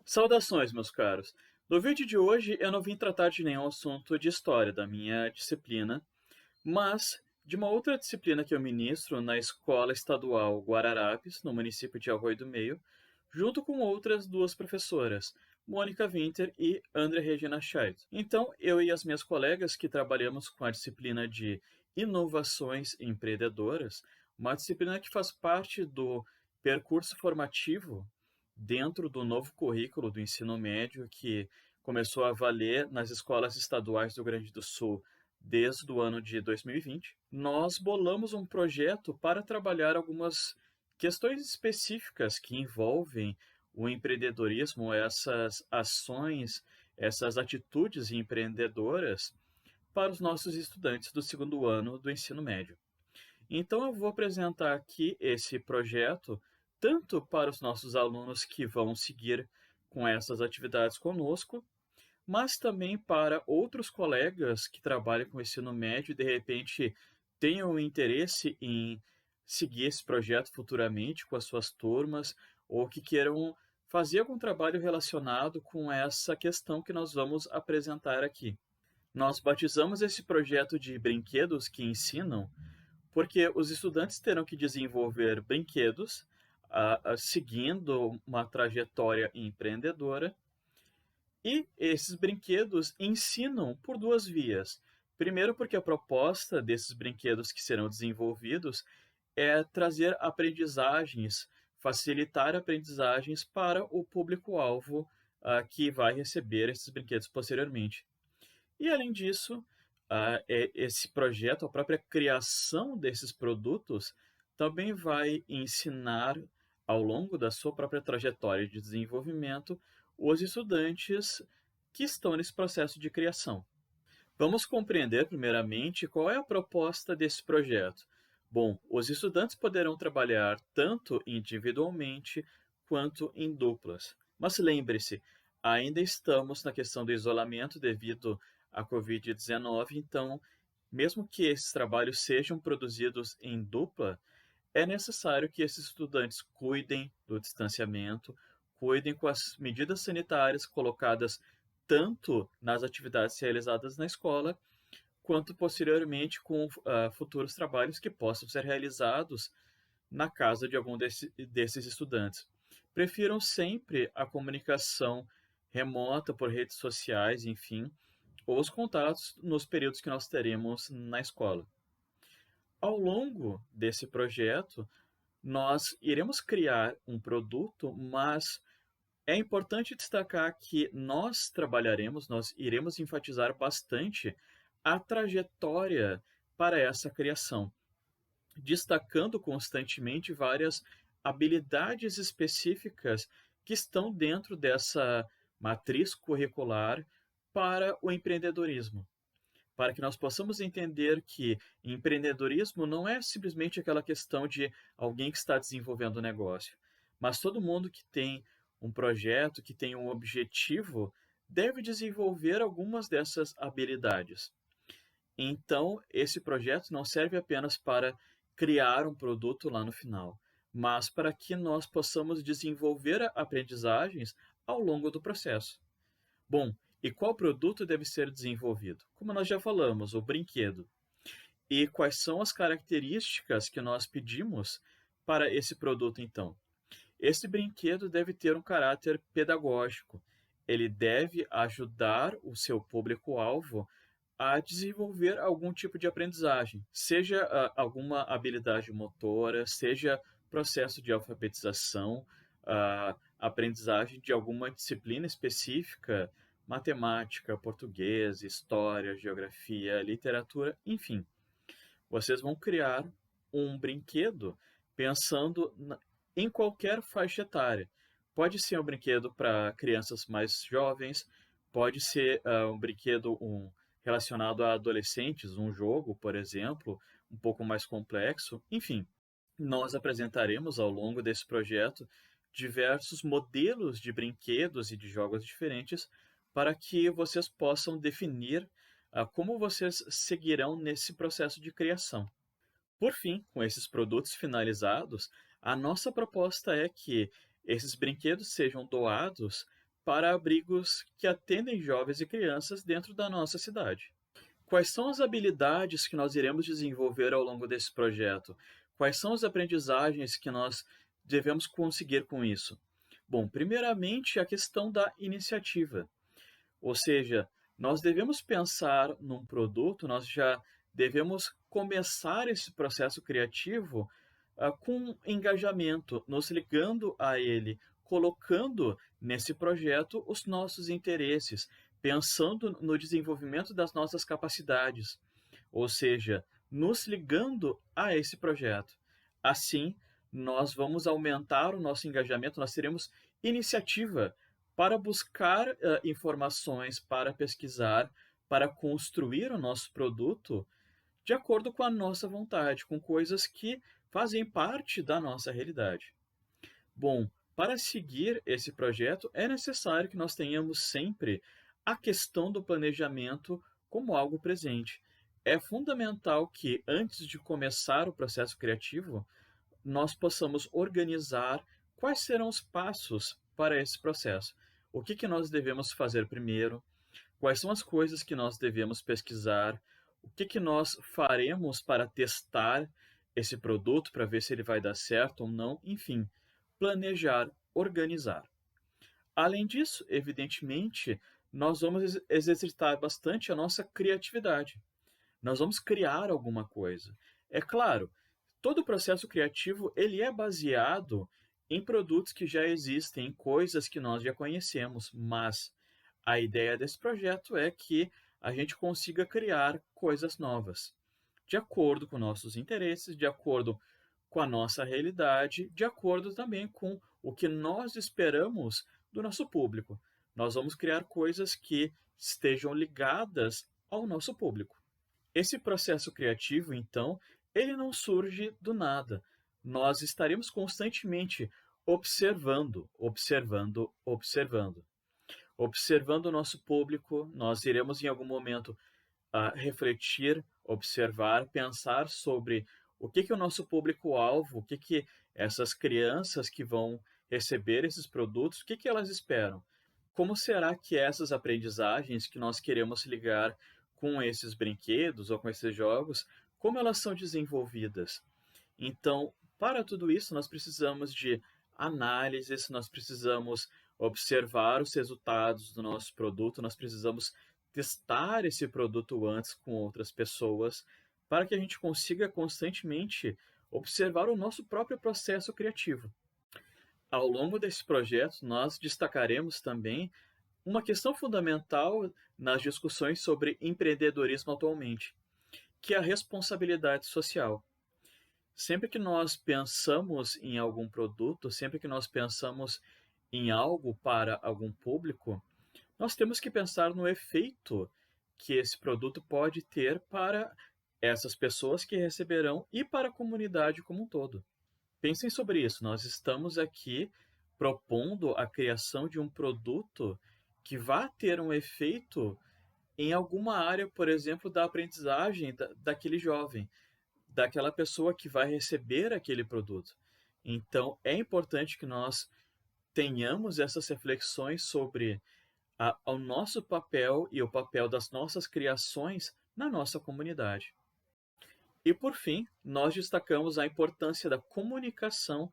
Saudações, meus caros! No vídeo de hoje eu não vim tratar de nenhum assunto de história da minha disciplina, mas de uma outra disciplina que eu ministro na Escola Estadual Guararapes, no município de Arroio do Meio, junto com outras duas professoras, Mônica Winter e André Regina Scheid. Então, eu e as minhas colegas que trabalhamos com a disciplina de Inovações Empreendedoras, uma disciplina que faz parte do percurso formativo dentro do novo currículo do ensino médio que começou a valer nas escolas estaduais do Rio Grande do Sul desde o ano de 2020, nós bolamos um projeto para trabalhar algumas questões específicas que envolvem o empreendedorismo, essas ações, essas atitudes empreendedoras para os nossos estudantes do segundo ano do ensino médio. Então, eu vou apresentar aqui esse projeto, tanto para os nossos alunos que vão seguir com essas atividades conosco, mas também para outros colegas que trabalham com ensino médio e de repente tenham interesse em seguir esse projeto futuramente com as suas turmas, ou que queiram fazer algum trabalho relacionado com essa questão que nós vamos apresentar aqui. Nós batizamos esse projeto de brinquedos que ensinam, porque os estudantes terão que desenvolver brinquedos seguindo uma trajetória empreendedora, e esses brinquedos ensinam por duas vias. Primeiro, porque a proposta desses brinquedos que serão desenvolvidos é trazer aprendizagens, facilitar aprendizagens para o público-alvo que vai receber esses brinquedos posteriormente. E, além disso, esse projeto, a própria criação desses produtos, também vai ensinar, ao longo da sua própria trajetória de desenvolvimento, os estudantes que estão nesse processo de criação. Vamos compreender, primeiramente, qual é a proposta desse projeto. Bom, os estudantes poderão trabalhar tanto individualmente quanto em duplas. Mas lembre-se, ainda estamos na questão do isolamento devido à Covid-19, então, mesmo que esses trabalhos sejam produzidos em dupla, é necessário que esses estudantes cuidem do distanciamento, cuidem com as medidas sanitárias colocadas tanto nas atividades realizadas na escola, quanto posteriormente com futuros trabalhos que possam ser realizados na casa de algum desses estudantes. Prefiram sempre a comunicação remota por redes sociais, enfim, ou os contatos nos períodos que nós teremos na escola. Ao longo desse projeto, nós iremos criar um produto, mas é importante destacar que nós iremos enfatizar bastante a trajetória para essa criação, destacando constantemente várias habilidades específicas que estão dentro dessa matriz curricular para o empreendedorismo, para que nós possamos entender que empreendedorismo não é simplesmente aquela questão de alguém que está desenvolvendo um negócio, mas todo mundo que tem um projeto, que tem um objetivo, deve desenvolver algumas dessas habilidades. Então, esse projeto não serve apenas para criar um produto lá no final, mas para que nós possamos desenvolver aprendizagens ao longo do processo. Bom, e qual produto deve ser desenvolvido? Como nós já falamos, o brinquedo. E quais são as características que nós pedimos para esse produto, então? Esse brinquedo deve ter um caráter pedagógico. Ele deve ajudar o seu público-alvo a desenvolver algum tipo de aprendizagem, seja alguma habilidade motora, seja processo de alfabetização, aprendizagem de alguma disciplina específica, matemática, português, história, geografia, literatura, enfim. Vocês vão criar um brinquedo pensando em qualquer faixa etária. Pode ser um brinquedo para crianças mais jovens, pode ser um brinquedo relacionado a adolescentes, um jogo, por exemplo, um pouco mais complexo. Enfim, nós apresentaremos ao longo desse projeto diversos modelos de brinquedos e de jogos diferentes para que vocês possam definir como vocês seguirão nesse processo de criação. Por fim, com esses produtos finalizados, a nossa proposta é que esses brinquedos sejam doados para abrigos que atendem jovens e crianças dentro da nossa cidade. Quais são as habilidades que nós iremos desenvolver ao longo desse projeto? Quais são as aprendizagens que nós devemos conseguir com isso? Bom, primeiramente, a questão da iniciativa. Ou seja, nós devemos pensar num produto, nós já devemos começar esse processo criativo com engajamento, nos ligando a ele, colocando nesse projeto os nossos interesses, pensando no desenvolvimento das nossas capacidades, ou seja, nos ligando a esse projeto. Assim, nós vamos aumentar o nosso engajamento, nós teremos iniciativa para buscar informações, para pesquisar, para construir o nosso produto de acordo com a nossa vontade, com coisas que fazem parte da nossa realidade. Bom, para seguir esse projeto, é necessário que nós tenhamos sempre a questão do planejamento como algo presente. É fundamental que, antes de começar o processo criativo, nós possamos organizar quais serão os passos para esse processo. O que que nós devemos fazer primeiro? Quais são as coisas que nós devemos pesquisar? O que que nós faremos para testar esse produto, para ver se ele vai dar certo ou não? Enfim, planejar, organizar. Além disso, evidentemente, nós vamos exercitar bastante a nossa criatividade. Nós vamos criar alguma coisa. É claro, todo o processo criativo ele é baseado em produtos que já existem, em coisas que nós já conhecemos, mas a ideia desse projeto é que a gente consiga criar coisas novas, de acordo com nossos interesses, de acordo com a nossa realidade, de acordo também com o que nós esperamos do nosso público. Nós vamos criar coisas que estejam ligadas ao nosso público. Esse processo criativo, então, ele não surge do nada. Nós estaremos constantemente observando, observando, observando. Observando o nosso público, nós iremos em algum momento refletir, observar, pensar sobre o que que o nosso público-alvo, o que que essas crianças que vão receber esses produtos, o que que elas esperam? Como será que essas aprendizagens que nós queremos ligar com esses brinquedos ou com esses jogos, como elas são desenvolvidas? Então, para tudo isso, nós precisamos de análises, nós precisamos observar os resultados do nosso produto, nós precisamos testar esse produto antes com outras pessoas, para que a gente consiga constantemente observar o nosso próprio processo criativo. Ao longo desse projeto, nós destacaremos também uma questão fundamental nas discussões sobre empreendedorismo atualmente, que é a responsabilidade social. Sempre que nós pensamos em algum produto, sempre que nós pensamos em algo para algum público, nós temos que pensar no efeito que esse produto pode ter para essas pessoas que receberão e para a comunidade como um todo. Pensem sobre isso, nós estamos aqui propondo a criação de um produto que vá ter um efeito em alguma área, por exemplo, da aprendizagem daquele jovem, daquela pessoa que vai receber aquele produto. Então, é importante que nós tenhamos essas reflexões sobre o nosso papel e o papel das nossas criações na nossa comunidade. E, por fim, nós destacamos a importância da comunicação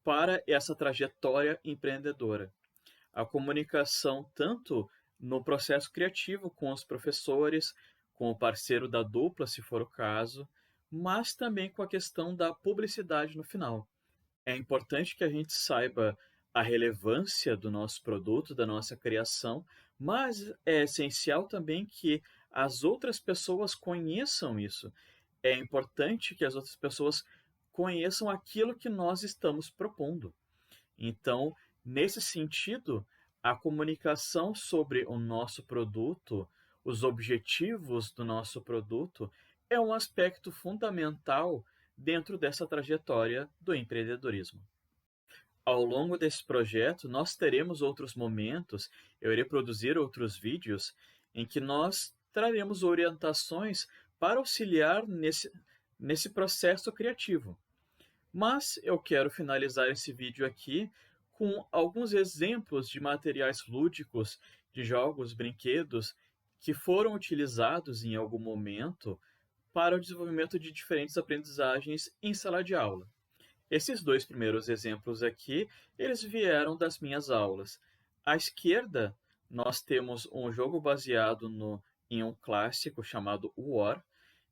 para essa trajetória empreendedora. A comunicação tanto no processo criativo com os professores, com o parceiro da dupla, se for o caso, mas também com a questão da publicidade no final. É importante que a gente saiba a relevância do nosso produto, da nossa criação, mas é essencial também que as outras pessoas conheçam isso. É importante que as outras pessoas conheçam aquilo que nós estamos propondo. Então, nesse sentido, a comunicação sobre o nosso produto, os objetivos do nosso produto, é um aspecto fundamental dentro dessa trajetória do empreendedorismo. Ao longo desse projeto, nós teremos outros momentos, eu irei produzir outros vídeos, em que nós traremos orientações para auxiliar nesse processo criativo. Mas eu quero finalizar esse vídeo aqui com alguns exemplos de materiais lúdicos, de jogos, brinquedos, que foram utilizados em algum momento para o desenvolvimento de diferentes aprendizagens em sala de aula. Esses dois primeiros exemplos aqui, eles vieram das minhas aulas. À esquerda, nós temos um jogo baseado em um clássico chamado War,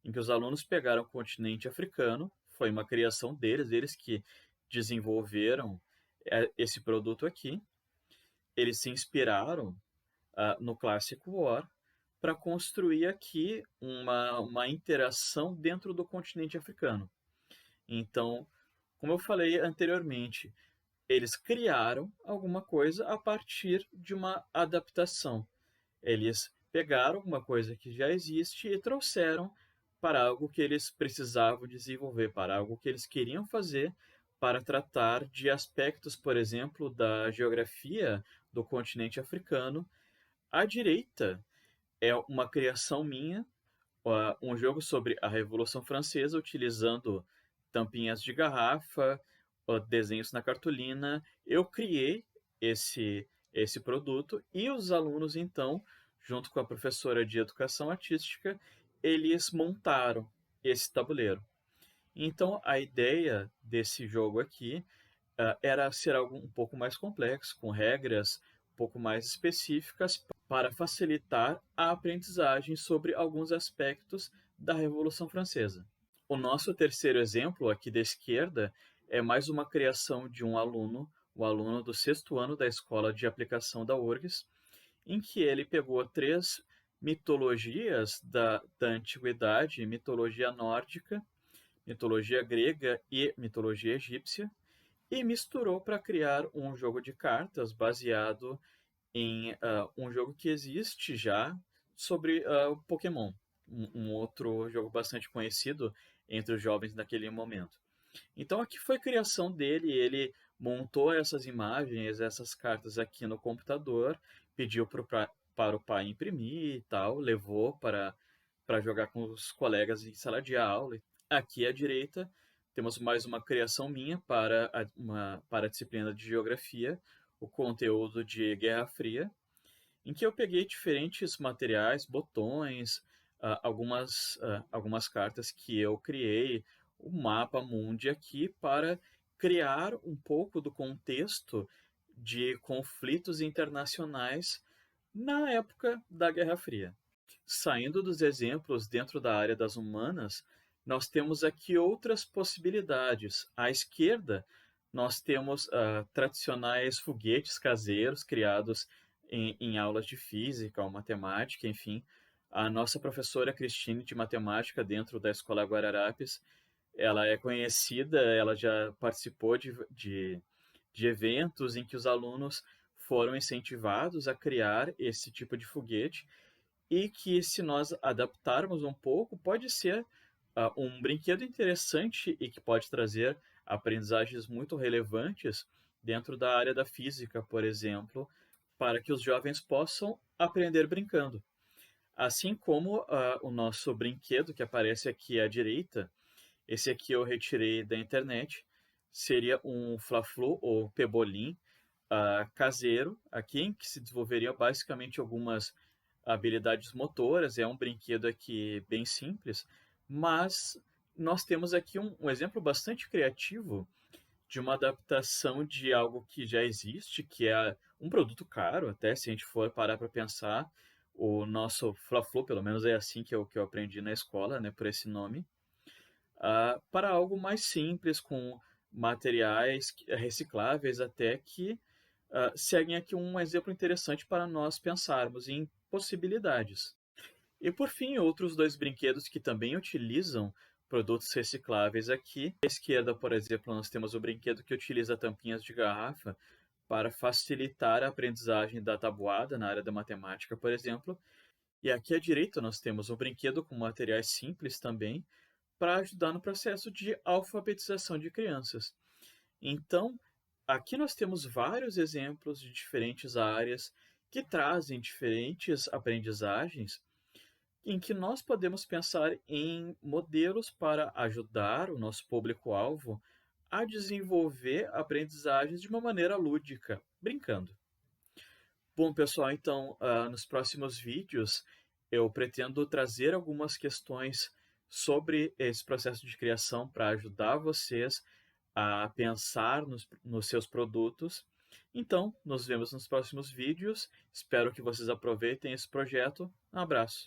em que os alunos pegaram o continente africano, foi uma criação deles, eles que desenvolveram esse produto aqui. Eles se inspiraram no clássico War para construir aqui uma interação dentro do continente africano. Então, como eu falei anteriormente, eles criaram alguma coisa a partir de uma adaptação. Eles pegaram uma coisa que já existe e trouxeram para algo que eles precisavam desenvolver, para algo que eles queriam fazer para tratar de aspectos, por exemplo, da geografia do continente africano. À direita é uma criação minha, um jogo sobre a Revolução Francesa, utilizando tampinhas de garrafa, desenhos na cartolina. Eu criei esse produto e os alunos, então, junto com a professora de educação artística, eles montaram esse tabuleiro. Então, a ideia desse jogo aqui era ser algo um pouco mais complexo, com regras um pouco mais específicas, para facilitar a aprendizagem sobre alguns aspectos da Revolução Francesa. O nosso terceiro exemplo, aqui da esquerda, é mais uma criação de um aluno, o aluno do sexto ano da Escola de Aplicação da URGS, em que ele pegou 3 mitologias da antiguidade, mitologia nórdica, mitologia grega e mitologia egípcia, e misturou para criar um jogo de cartas baseado em um jogo que existe já sobre Pokémon, um outro jogo bastante conhecido entre os jovens naquele momento. Então aqui foi a criação dele, ele montou essas imagens, essas cartas aqui no computador, pediu para o pai imprimir e tal, levou para jogar com os colegas em sala de aula. Aqui à direita temos mais uma criação minha para a disciplina de geografia, o conteúdo de Guerra Fria, em que eu peguei diferentes materiais, botões, algumas cartas que eu criei, o mapa mundi aqui para criar um pouco do contexto de conflitos internacionais na época da Guerra Fria. Saindo dos exemplos dentro da área das humanas, nós temos aqui outras possibilidades. À esquerda, nós temos tradicionais foguetes caseiros criados em aulas de física ou matemática, enfim. A nossa professora Cristine de matemática dentro da Escola Guararapes, ela é conhecida, ela já participou de eventos em que os alunos foram incentivados a criar esse tipo de foguete e que, se nós adaptarmos um pouco, pode ser um brinquedo interessante e que pode trazer aprendizagens muito relevantes dentro da área da física, por exemplo, para que os jovens possam aprender brincando. Assim como o nosso brinquedo que aparece aqui à direita, esse aqui eu retirei da internet, seria um Fla-Flu ou Pebolim caseiro, aqui em que se desenvolveria basicamente algumas habilidades motoras. É um brinquedo aqui bem simples, mas nós temos aqui um exemplo bastante criativo de uma adaptação de algo que já existe, que é um produto caro, até se a gente for parar para pensar. O nosso Fla-Flu, pelo menos é assim que eu aprendi na escola, né, por esse nome, para algo mais simples, com materiais recicláveis até, que seguem aqui um exemplo interessante para nós pensarmos em possibilidades. E por fim, outros dois brinquedos que também utilizam produtos recicláveis aqui. À esquerda, por exemplo, nós temos o brinquedo que utiliza tampinhas de garrafa para facilitar a aprendizagem da tabuada na área da matemática, por exemplo. E aqui à direita nós temos um brinquedo com materiais simples também, para ajudar no processo de alfabetização de crianças. Então, aqui nós temos vários exemplos de diferentes áreas que trazem diferentes aprendizagens, em que nós podemos pensar em modelos para ajudar o nosso público-alvo a desenvolver aprendizagens de uma maneira lúdica, brincando. Bom, pessoal, então, nos próximos vídeos eu pretendo trazer algumas questões sobre esse processo de criação para ajudar vocês a pensar nos seus produtos. Então, nos vemos nos próximos vídeos. Espero que vocês aproveitem esse projeto. Um abraço.